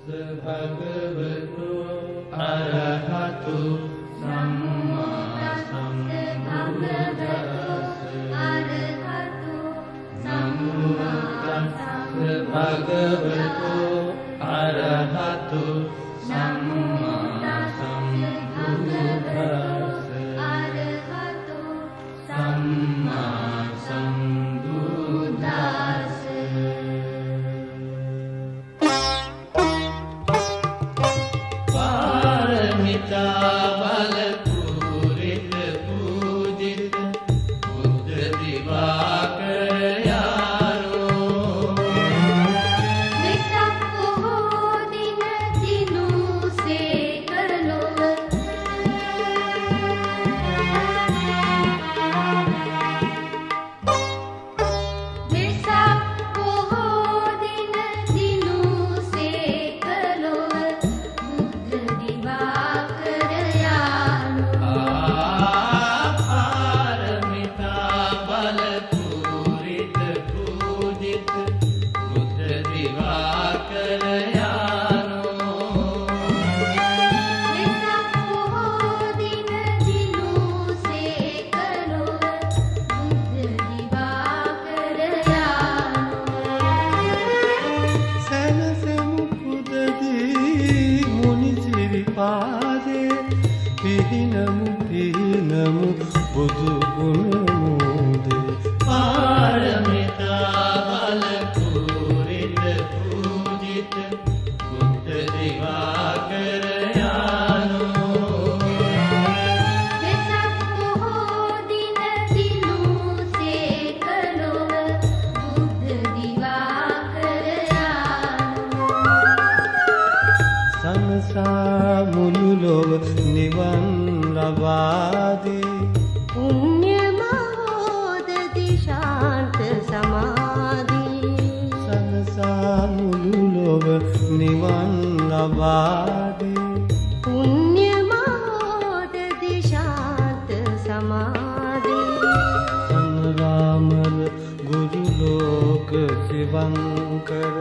भगवतो अरहतो सम्मा सम्बुद्धस्स नमो तस्स भगवतो अरहतो सम्मा सम्बुद्धस्स सम्मा सम्बुद्धस्स පිහිනමු බුදු ගුණ මෝදේ පාරමිතා බල පුරිත පූජිත බුද්ධ දිවාකර යානෝ වෙසක් පොහෝ දින දිනුසේ කළොව බුද්ධ දිවාකර යානෝ සංසා මුළු ලොව නිවන් ලබාදී පුණ්‍ය මහෝදති ශාන්ත සමාධි සංසා මුළු ලොව නිවන් ලබාදී පුණ්‍ය මහෝදති ශාන්ත සමාධි සංරාමර ගුරු ලෝක සිවංකර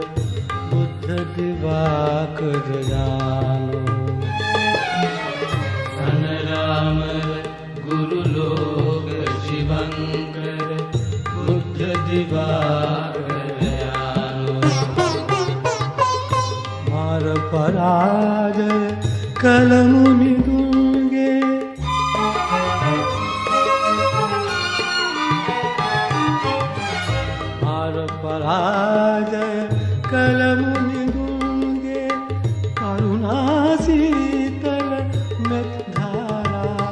බුද්ධ දිවාකර යානෝ සනරාමර ගුරු ලෝක ශිවංකර බුද්ධ දිවාකර යානෝ මාර පරාජය කළ මුනිදුන්ගේ මාර පරාජය කළ මුනිදුන්ගේ කරුණාසීතල මෙත් ධාරා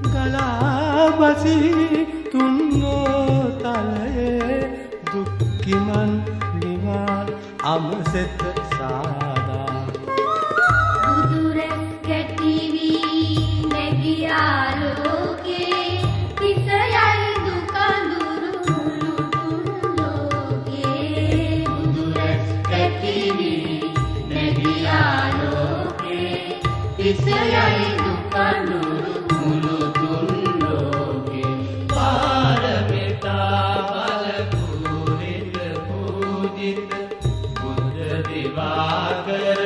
ගලා බසී තුන්නෝ තලයේ දුක්ඛිමන් නිවා අමසෙත සාදා බුදුරැස් කැටිවි නැගී ආලෝකේ තිසයයි දුකඳුරු මුළු තුන් ලෝකේ බුදුරැස් කැටිවි නැගී ආලෝකේ තිසයයි දුකඳුරු මුළු තුන් ලෝකේ පාරමිතා බල පුරිත පූජිත බුද්ධ දිවාකර